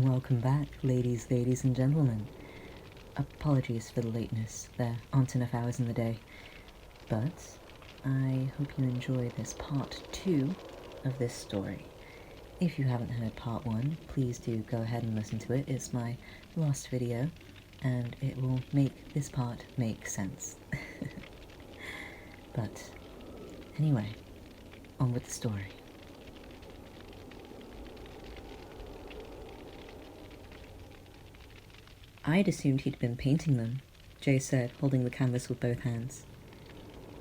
Welcome back, ladies and gentlemen. Apologies for the lateness, there aren't enough hours in the day, but I hope you enjoy this part 2 of this story. If you haven't heard part 1, please do go ahead and listen to it. It's my last video, and it will make this part make sense. But anyway, on with the story. I'd assumed he'd been painting them, Jay said, holding the canvas with both hands.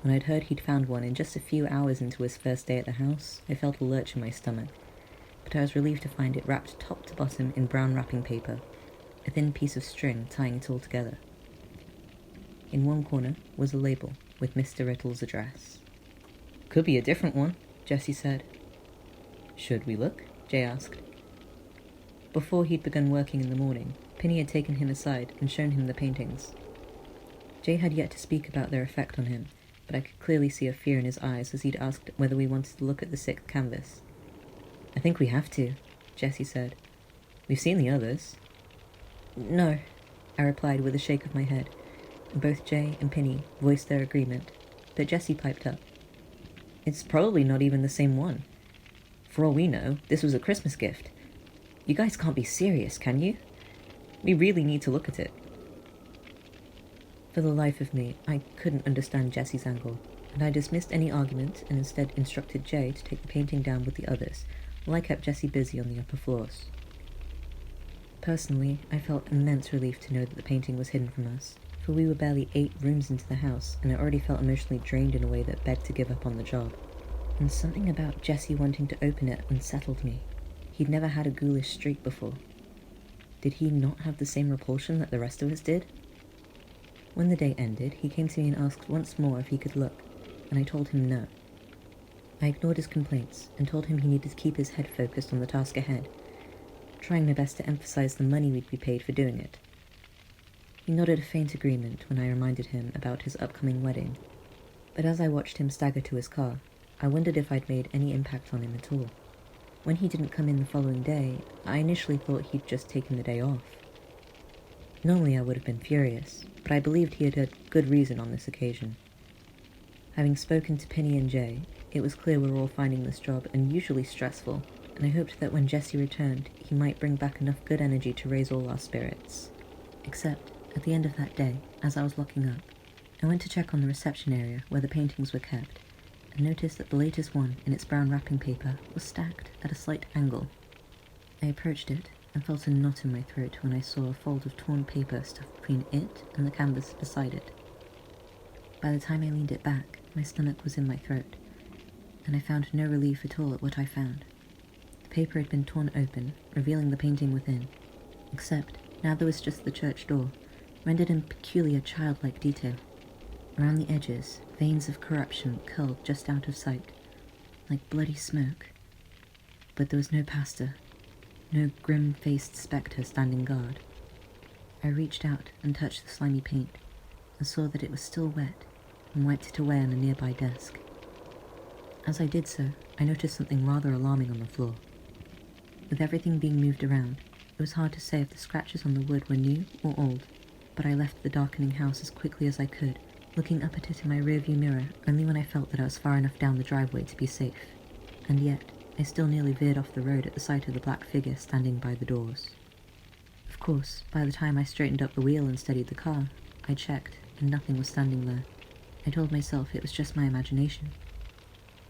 When I'd heard he'd found one in just a few hours into his first day at the house, I felt a lurch in my stomach, but I was relieved to find it wrapped top to bottom in brown wrapping paper, a thin piece of string tying it all together. In one corner was a label with Mr. Riddle's address. "Could be a different one," Jessie said. "Should we look?" Jay asked. Before he'd begun working in the morning, Penny had taken him aside and shown him the paintings. Jay had yet to speak about their effect on him, but I could clearly see a fear in his eyes as he'd asked whether we wanted to look at the 6th canvas. "I think we have to," Jessie said. "We've seen the others." "No," I replied with a shake of my head, and both Jay and Penny voiced their agreement, but Jessie piped up. "It's probably not even the same one. For all we know, this was a Christmas gift. You guys can't be serious, can you? We really need to look at it." For the life of me, I couldn't understand Jessie's angle, and I dismissed any argument and instead instructed Jay to take the painting down with the others, while I kept Jessie busy on the upper floors. Personally, I felt immense relief to know that the painting was hidden from us, for we were barely 8 rooms into the house, and I already felt emotionally drained in a way that begged to give up on the job. And something about Jessie wanting to open it unsettled me. He'd never had a ghoulish streak before. Did he not have the same repulsion that the rest of us did? When the day ended, he came to me and asked once more if he could look, and I told him no. I ignored his complaints and told him he needed to keep his head focused on the task ahead, trying my best to emphasize the money we'd be paid for doing it. He nodded a faint agreement when I reminded him about his upcoming wedding, but as I watched him stagger to his car, I wondered if I'd made any impact on him at all. When he didn't come in the following day, I initially thought he'd just taken the day off. Normally I would have been furious, but I believed he had had good reason on this occasion. Having spoken to Penny and Jay, it was clear we were all finding this job unusually stressful, and I hoped that when Jessie returned, he might bring back enough good energy to raise all our spirits. Except, at the end of that day, as I was locking up, I went to check on the reception area where the paintings were kept, and noticed that the latest one in its brown wrapping paper was stacked at a slight angle. I approached it and felt a knot in my throat when I saw a fold of torn paper stuffed between it and the canvas beside it. By the time I leaned it back, my stomach was in my throat, and I found no relief at all at what I found. The paper had been torn open, revealing the painting within, except now there was just the church door, rendered in peculiar childlike detail. Around the edges, veins of corruption curled just out of sight, like bloody smoke. But there was no pastor, no grim-faced spectre standing guard. I reached out and touched the slimy paint, and saw that it was still wet, and wiped it away on a nearby desk. As I did so, I noticed something rather alarming on the floor. With everything being moved around, it was hard to say if the scratches on the wood were new or old, but I left the darkening house as quickly as I could, looking up at it in my rearview mirror only when I felt that I was far enough down the driveway to be safe. And yet, I still nearly veered off the road at the sight of the black figure standing by the doors. Of course, by the time I straightened up the wheel and steadied the car, I checked, and nothing was standing there. I told myself it was just my imagination.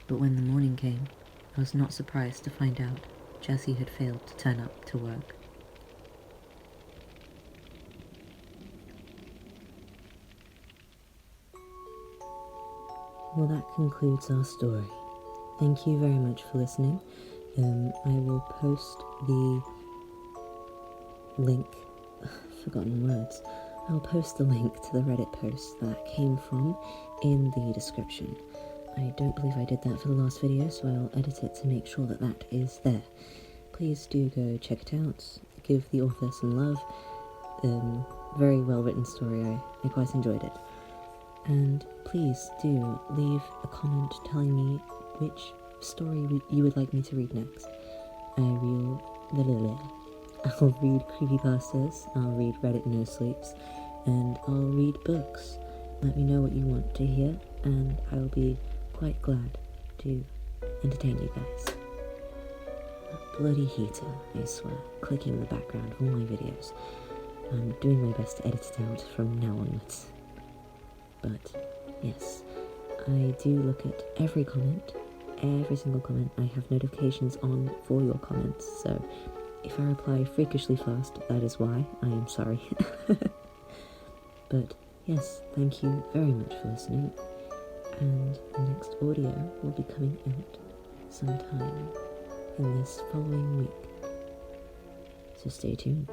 But when the morning came, I was not surprised to find out Jessie had failed to turn up to work. Well, that concludes our story. Thank you very much for listening. I will post the link, forgotten words, I'll post the link to the Reddit post that came from in the description. I don't believe I did that for the last video, so I'll edit it to make sure that that is there. Please do go check it out, give the author some love. Very well written story, I quite enjoyed it. And please do leave a comment telling me which story you would like me to read next. I'll read creepypastas, I'll read Reddit nosleeps, and I'll read books. Let me know what you want to hear, and I'll be quite glad to entertain you guys. A bloody heater, I swear, clicking in the background of all my videos. I'm doing my best to edit it out from now onwards. But, yes, I do look at every comment, every single comment. I have notifications on for your comments, so if I reply freakishly fast, that is why. I am sorry. But, yes, thank you very much for listening, and the next audio will be coming out sometime in this following week. So stay tuned.